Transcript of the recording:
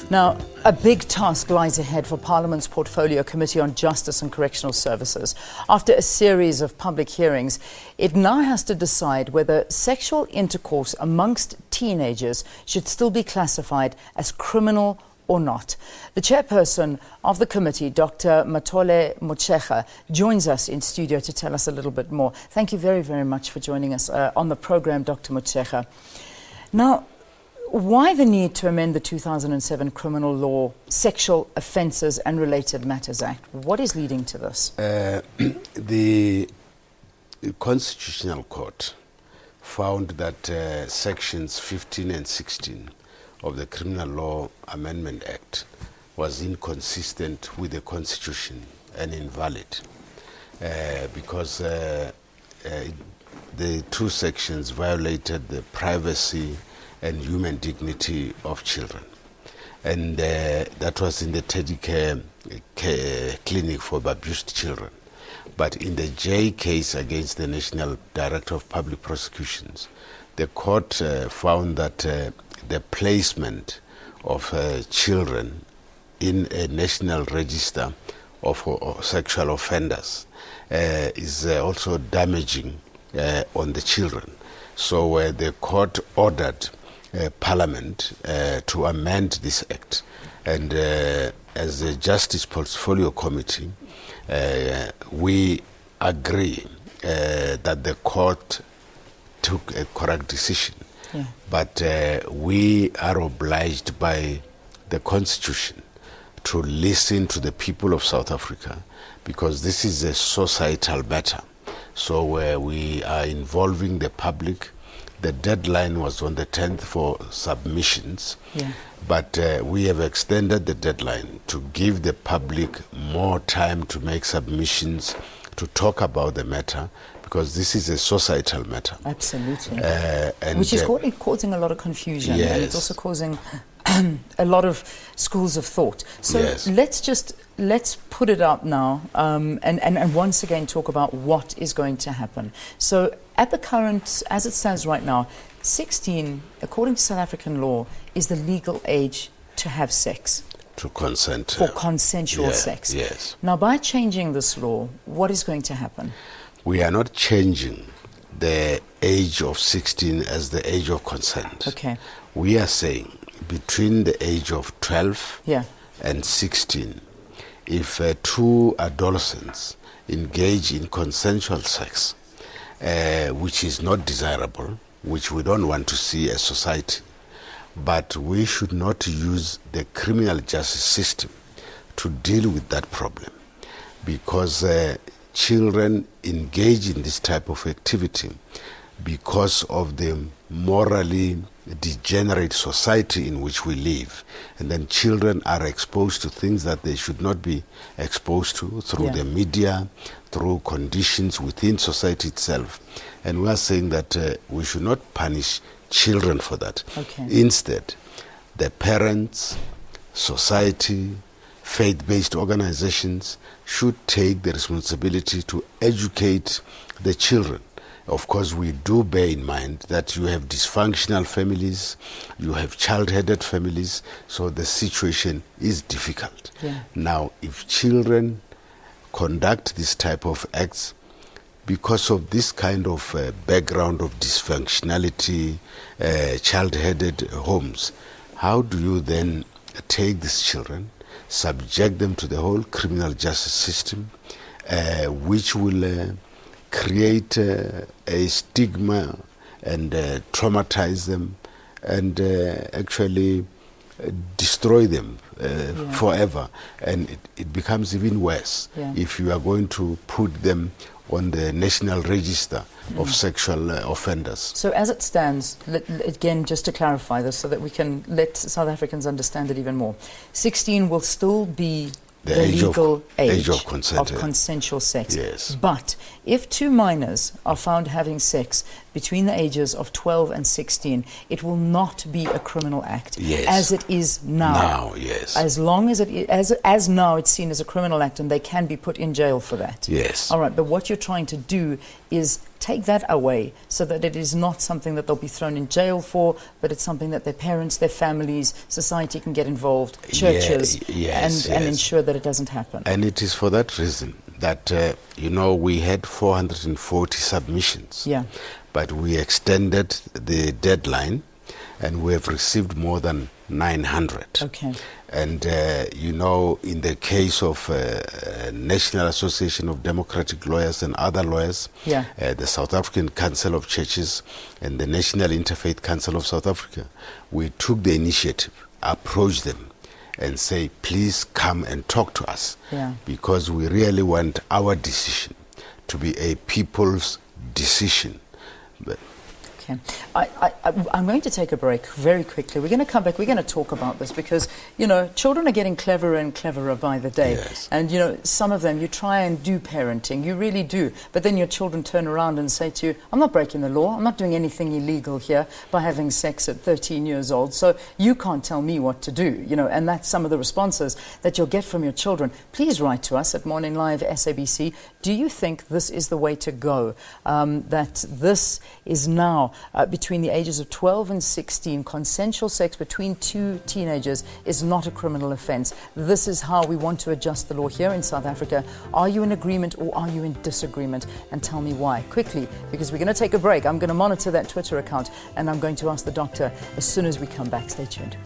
Now, a big task lies ahead for Parliament's Portfolio Committee on Justice and Correctional Services. After a series of public hearings, it now has to decide whether sexual intercourse amongst teenagers should still be classified as criminal or not. The chairperson of the committee, Dr Mathole Motshekga, joins us in studio to tell us a little bit more. Thank you very, very much for joining us on the program, Dr Motshekga. Now, why the need to amend the 2007 Criminal Law Sexual Offences and Related Matters Act? What is leading to this? The Constitutional Court found that sections 15 and 16 of the Criminal Law Amendment Act was inconsistent with the Constitution and invalid because the two sections violated the privacy and human dignity of children. And that was in the Teddy Care Clinic for Abused Children. But in the J case against the National Director of Public Prosecutions, the court found that the placement of children in a national register of sexual offenders is also damaging on the children. So the court ordered Parliament to amend this act, and as the Justice Portfolio Committee, we agree that the court took a correct decision, but we are obliged by the Constitution to listen to the people of South Africa, because this is a societal matter. So we are involving the public. The deadline was on the 10th for submissions, but we have extended the deadline to give the public more time to make submissions, to talk about the matter, because this is a societal matter. Absolutely. Which is causing a lot of confusion, and it's also causing a lot of schools of thought. So let's put it up now and once again talk about what is going to happen. So at the current, as it stands right now, 16, according to South African law, is the legal age to have sex. To consent. For consensual sex. Yes. Now, by changing this law, what is going to happen? We are not changing the age of 16 as the age of consent. Okay. We are saying between the age of 12 and 16, if two adolescents engage in consensual sex, which is not desirable, which we don't want to see as society, but we should not use the criminal justice system to deal with that problem, because children engage in this type of activity because of the morally degenerate society in which we live. And then children are exposed to things that they should not be exposed to through the media, through conditions within society itself. And we are saying that we should not punish children for that. Instead, the parents, society, faith-based organizations should take the responsibility to educate the children. Of course, we do bear in mind that you have dysfunctional families, you have child-headed families, so the situation is difficult. Now, if children conduct this type of acts because of this kind of background of dysfunctionality, child-headed homes, how do you then take these children, subject them to the whole criminal justice system, which will create a stigma and traumatize them and actually destroy them forever? And it becomes even worse if you are going to put them on the national register of sexual offenders. So as it stands, again, just to clarify this so that we can let South Africans understand it even more, 16 will still be the legal age of consensual sex. Yes. But if two minors are found having sex, between the ages of 12 and 16, it will not be a criminal act, yes, as it is now. Now, yes. As long as as now it's seen as a criminal act, and they can be put in jail for that. Yes. All right, but what you're trying to do is take that away so that it is not something that they'll be thrown in jail for, but it's something that their parents, their families, society can get involved, churches, and ensure that it doesn't happen. And it is for that reason that, we had 440 submissions, but we extended the deadline and we have received more than 900. Okay. And, in the case of National Association of Democratic Lawyers and other lawyers, the South African Council of Churches and the National Interfaith Council of South Africa, we took the initiative, approached them and say, please come and talk to us, because we really want our decision to be a people's decision. But okay. I'm going to take a break very quickly. We're going to come back. We're going to talk about this because, children are getting cleverer and cleverer by the day. Yes. And, some of them, you try and do parenting. You really do. But then your children turn around and say to you, I'm not breaking the law. I'm not doing anything illegal here by having sex at 13 years old. So you can't tell me what to do. And that's some of the responses that you'll get from your children. Please write to us at Morning Live SABC. Do you think this is the way to go? That this is now between the ages of 12 and 16, consensual sex between two teenagers is not a criminal offence. This is how we want to adjust the law here in South Africa. Are you in agreement or are you in disagreement? And tell me why. Quickly, because we're going to take a break. I'm going to monitor that Twitter account and I'm going to ask the doctor as soon as we come back. Stay tuned.